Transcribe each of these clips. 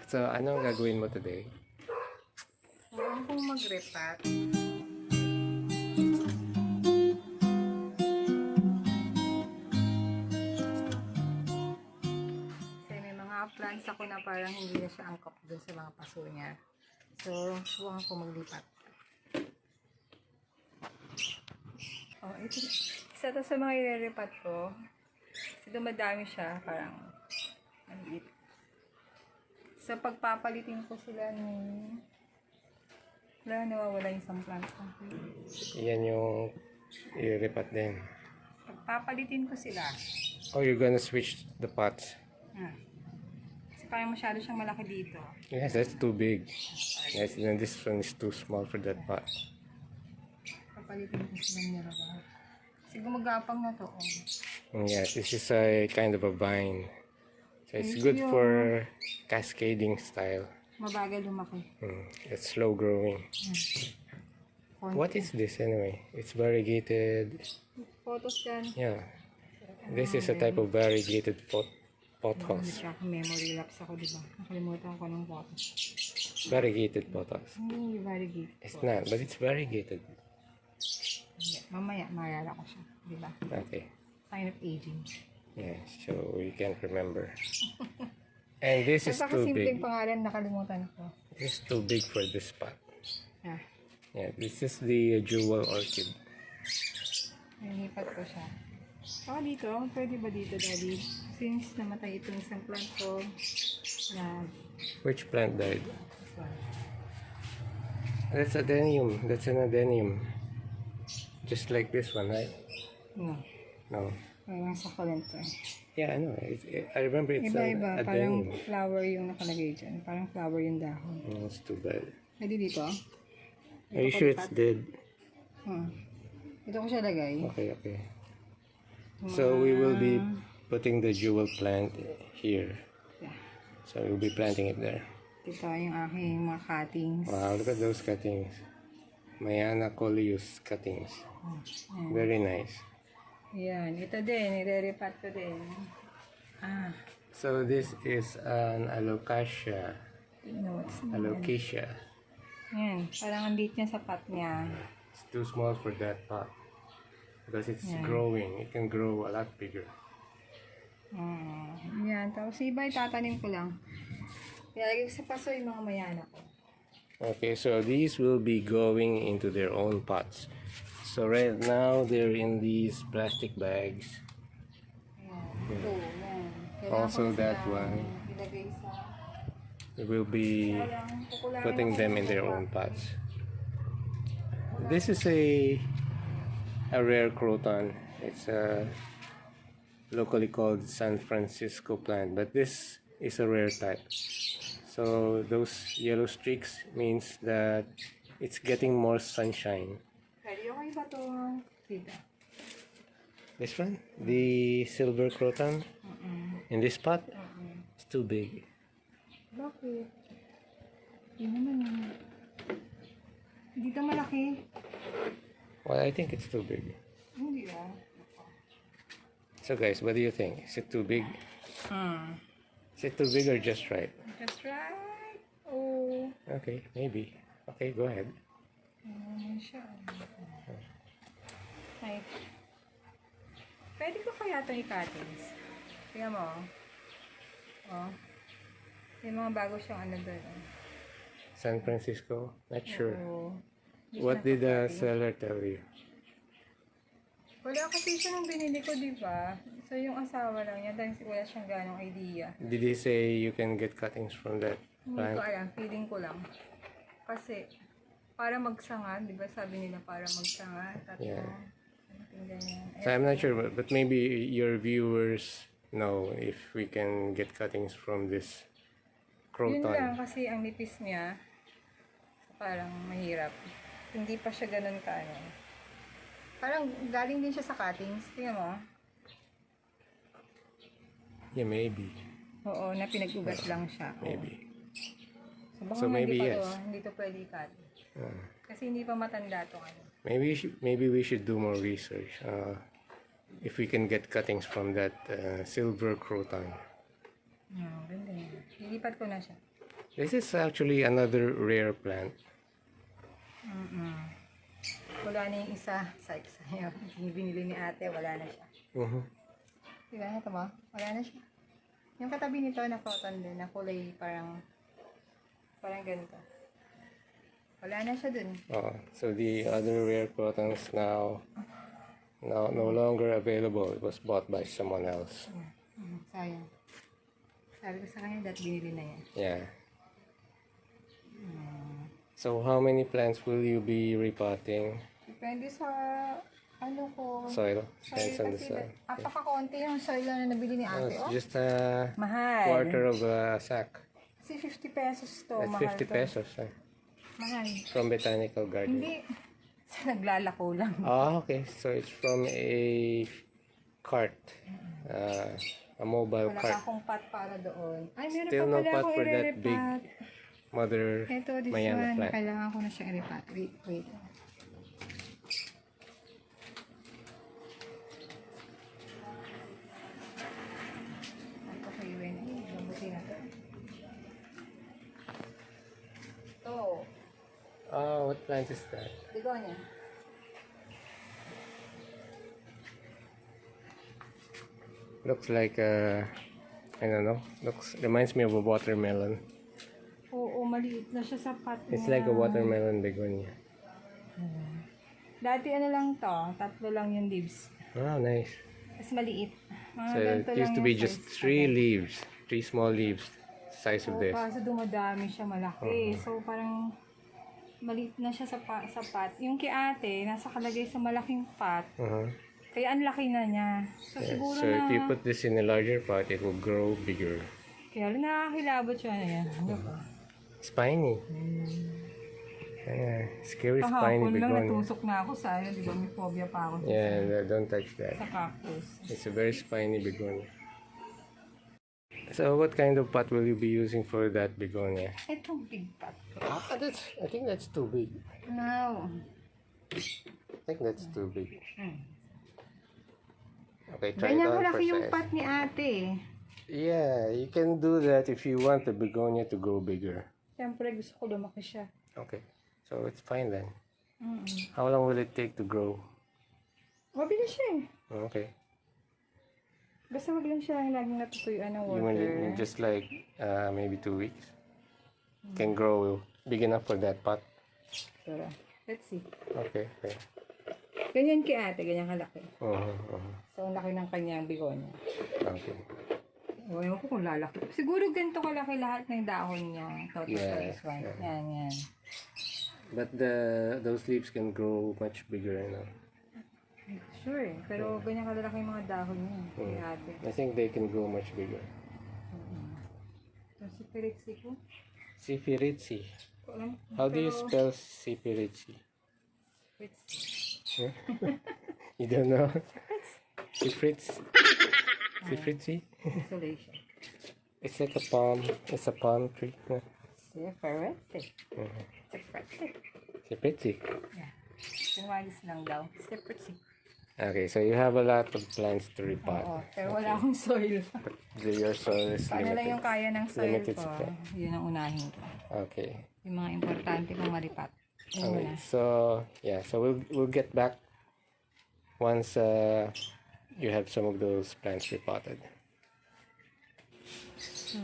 So, anong gagawin mo today? Huwag kong mag-repat. Kasi may mga plants ako na parang hindi na siya angkop dun sa mga paso niya. So, huwag ko maglipat. Oh, ito. Isa to sa mga i-repat ko. Kasi dumadami siya, parang maliit. So, pagpapalitin ko sila nung wala, nawawala yung isang plant. Yan yung i-repat din. Pagpapalitin ko sila. Oh, you're gonna switch the pots. Kasi parang masyado siyang malaki dito. Yes, that's too big. Yes, then this one is too small for that pot. Papalitin ko sila nila. Kasi gumagapang na to. Yes, this is a kind of a vine. So it's good for cascading style. Mabagal lumaki. It's slow growing. What is this anyway? It's variegated. Photos yan. Yeah. This is a type of variegated pothos. Memory lapse ako, diba? Nakalimutan ko ng photos. Variegated pothos. Hindi variegated. It's not, but it's variegated. Mamaya, maalala ko siya. Diba? Okay. Sign of aging. Yeah, so we can't remember. And this is too big. Simpleng pangalan, nakalimutan ko. This is too big for this pot. Ah. Yeah, this is the jewel orchid. Nilipat ko siya. Saka dito, pwede ba dito, Daddy? Since namatay itong isang plant ko, na Which plant died? this one. That's adenium. That's an adenium. Just like this one, right? No. No. Parang succulent to. Yeah, I know. I remember it's Iba-iba. an Parang adenium. flower yung nakalagay dyan. Parang flower yung dahon. Oh, it's too bad. Pwede dito? Are you sure it's dead? Dito ko siya lagay. Okay, okay. So we will be putting the jewel plant here. Yeah. So we'll be planting it there. Dito yung aking mga cuttings. Wow, look at those cuttings. Mayana coleus cuttings. Very nice. Yan. Ito din. Nire-repat ko din. So this is an alocasia. No, it's not. Alocasia. Yan. Parang ang liit niya sa pot niya. It's too small for that pot. Because it's growing. It can grow a lot bigger. Yan. Tapos iba itatanim ko lang. Ilalagay ko sa paso yung mga mayana ko. Okay, so these will be going into their own pots. So right now they're in these plastic bags. Yan. Ito. Yan. Kailangan Also ko that sila one. ilagay sa... We will be putting them in their own pots. This is a rare croton. It's locally called San Francisco plant, but this is a rare type. So those yellow streaks means that it's getting more sunshine. Pwede okay ba ito? Dito. This one, the silver croton, in this pot, it's too big. Bakit? Hindi naman yun. Dito malaki. Well, I think it's too big. Hindi ah. So guys, what do you think? Is it too big? Is it too big or just right? That's right. Oh. Okay, maybe. Okay, go ahead. Siya. Ay. Pwede ko kaya itong i-cuttings. Tingnan mo. Oh. May mga bago siyang ano doon. San Francisco? Not sure. Oh. What did the seller tell you? Wala kasi siya nung binili ko, di ba? So, yung asawa lang niya, dahil wala siyang ganong idea. Did he say you can get cuttings from that Hindi ko plant? alam, feeling ko lang. Kasi, para magsanga, di ba sabi nila para magsanga, tatlo. Yeah. Ganyan. So I'm not sure, but maybe your viewers know if we can get cuttings from this Yun lang, croton. kasi ang nipis niya, parang mahirap. Hindi pa siya ganun ka, ano. Parang galing din siya sa cuttings. Tingnan mo. Yeah, maybe. Oo, na pinag-ugat lang siya. Maybe. So, baka So, maybe hindi pa yes. hindi to pwede i-cut. Kasi hindi pa matanda to ano. Maybe we should do more research. If we can get cuttings from that silver croton. Ganda yun. Lilipat ko na siya. This is actually another rare plant. Wala na yung isa. Sa'yo. Binili ni ate, wala na siya. Diba? Ito mo? Wala na siya. Yung katabi nito na cotton din, na kulay parang ganito. Wala na siya dun. Oh, so the other rare crotons now no longer available. It was bought by someone else. Sayang. Sabi ko sa kanya, that binili na yan. Yeah. So how many plants will you be repotting? Depende sa ano ko. Soil? Depends on the soil. Apaka-konti yung soil na nabili ni Oh, ate. it's just a Mahal. quarter of a sack. Kasi 50 pesos to. That's Mahal 50 to. pesos. Mahal. From Botanical Garden. Hindi. Sa naglalako lang. Ah, okay. So it's from a cart. A mobile Wala cart. akong pot para doon. Ay, meron Still pa no pala pot akong for that i-repat. big mother Ito, this Mayana one. plant. Kailangan ko na siyang i-repat. Wait. Ito kayo yun. Gamutin na to. Ito. Oh, what plant is that? Begonia. Looks like I don't know. Reminds me of a watermelon. Oo, maliit na siya sa pot niya. It's like a watermelon begonia. Dati ano lang to, 3 lang yung leaves. Oh, nice. Mas maliit. Mga So ganito it used lang to be yung just size. 3 leaves, 3 small leaves, size of Oo, this. kaso dumadami siya malaki. So parang maliit na siya sa pot. Yung kay ate, nasa kalagay sa malaking pot. Kaya ang laki na niya. So Yeah, siguro so if you na... put this in a larger pot, it will grow bigger. Kaya nakakilabot siya na yan. Spiny. Yeah, scary spiny Kahapon lang begonia. natusok na ako sa di ba? May phobia pa ako Yeah, don't touch that. sa cactus. It's a very spiny begonia. So what kind of pot will you be using for that begonia? Itong big pot ko. I think that's too big. No. I think that's too big. Okay, try it Ganyan on for kalaki yung size. pot ni ate. Yeah, you can do that if you want the begonia to grow bigger. Siyempre gusto ko lumaki siya. Okay, so it's fine then. How long will it take to grow? Mabilis siya eh. Okay, Basta wag lang siya laging natutuyuan ng you water. will just like maybe 2 weeks. Can grow big enough for that pot. Tara, let's see. Okay, okay. Ganyan kay ate, ganyan kalaki. Uh-huh. So, ang laki ng kanyang begonia. Okay. O, ewan ko kung lalaki. Siguro ganito kalaki lahat ng dahon niya. Tapos Yeah, this one. yeah. Yan. But those leaves can grow much bigger, you know. Sure eh. Pero ganyan kalalaki yung mga dahon niya. Kay ate. I think they can grow much bigger. So, si Peritsi ko. Sifiritsi. Alam, How do you spell Sifiritsi? Peritsi. You don't know? Sifritsi. Sifritsi? Isolation. It's like a palm. It's a palm tree. No? Si Peritsi. Si Peritsi. Sifritsi. Yeah. Sinwagis lang daw. Si Peritsi. Okay, so you have a lot of plants to repot. Oo. Pero wala akong soil. Your soil is Ano lang yung limited. kaya ng soil Limited ko. supply. Yun ang unahin ko. Okay. Yung mga importante kong maripat. Yung Okay. una. So yeah, so we'll get back once you have some of those plants repotted. So,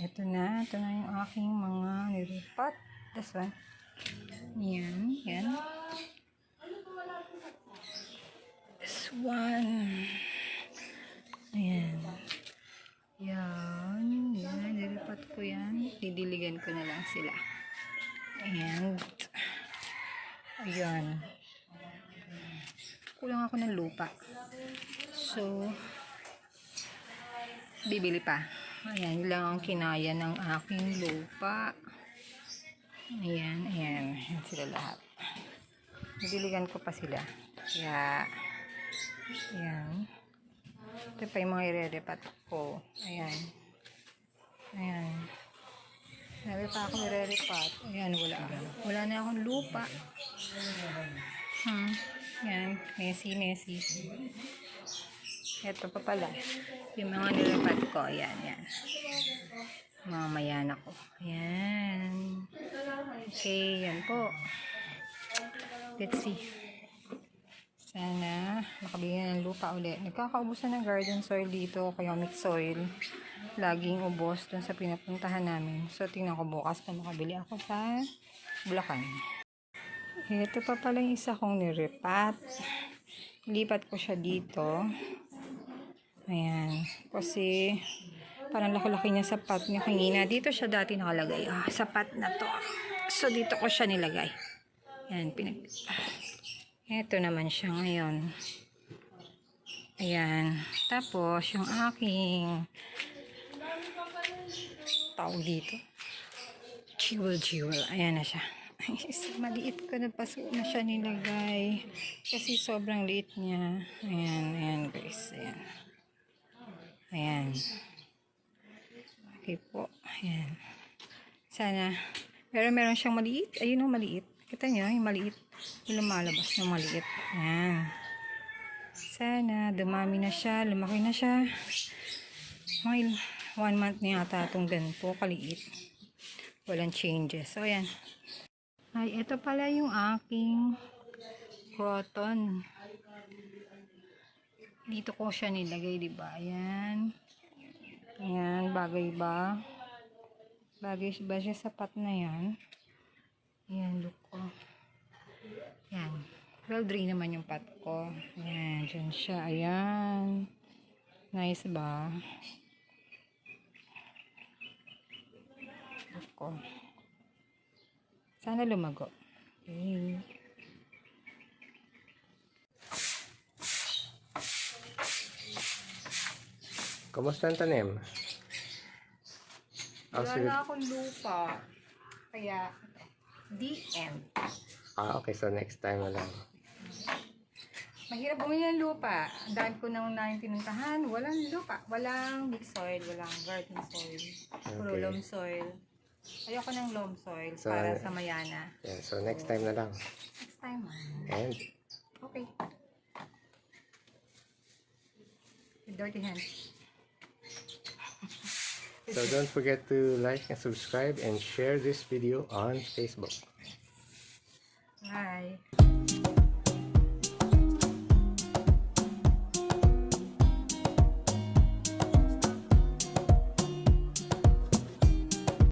ito na. Ito na yung aking mga nilipat. This one. Yan. Yan. This one. Ayan. Yan. Yan. Nilipat ko yan. Didiligan ko na lang sila. And, ayan. Kulang ako ng lupa. So, bibili pa. Ayan, yun lang ang kinaya ng aking lupa. Ayan, ayan. Ayan sila lahat. Didiligan ko pa sila. Kaya, ayan. Ito pa yung mga irerepat ko. Ayan. Ayan. Sabi pa ako irerepat. Ayan, wala. Wala na akong lupa. Ayan, messy. Ito pa pala. Yung mga nirepat ko. Ayan, ayan. Mga mayana ko. Ayan. Okay, yan po. Let's see. Sana makabili na ng lupa ulit. Nagkakaubusan ng garden soil dito, kaya mixed soil. Laging ubos dun sa pinapuntahan namin. So, tingnan ko bukas kung makabili ako sa Bulacan. Ito pa pala yung isa kong niripat. Lipat ko siya dito. Ayan. Kasi, parang laki-laki niya sapat niya kanina. Dito siya dati nakalagay. Sapat na to. So, dito ko siya nilagay. Ayan, ito naman siya ngayon. Ayan. Tapos, yung aking tawag dito. Jewel. Ayan na siya. Maliit ko na paso na siya nilagay. Kasi sobrang liit niya. Ayan guys. Ayan. Okay po. Ayan. Sana. Pero meron siyang maliit. Ayun o, maliit. Kita nyo, yung maliit. Yung lumalabas ng maliit. Ayan. Sana, dumami na siya. Lumaki na siya. Mga 1 month na yata itong ganito. Kaliit. Walang changes. So, ayan. Ay, ito pala yung aking croton. Dito ko siya nilagay, diba? Ayan. Ayan, bagay ba? Bagay ba siya sapat na yan? Ayan, look ko. Ayan. Well drain naman yung pot ko. Ayan, dyan siya. Ayan. Nice ba? Look ko. Sana lumago. Okay. Kamusta ang tanim? Wala na akong lupa. Kaya, the end. Okay. So, next time na lang. Mahirap bumili ng lupa. Ang dami ko nang pinuntahan. Walang lupa. Walang mixed soil. Walang garden soil. Puro loam soil. Ayoko ng loam soil So, para sa mayana. Yeah, so, next time na lang. Next time. And, Okay. With dirty hands. so don't forget to like and subscribe and share this video on Facebook. Bye.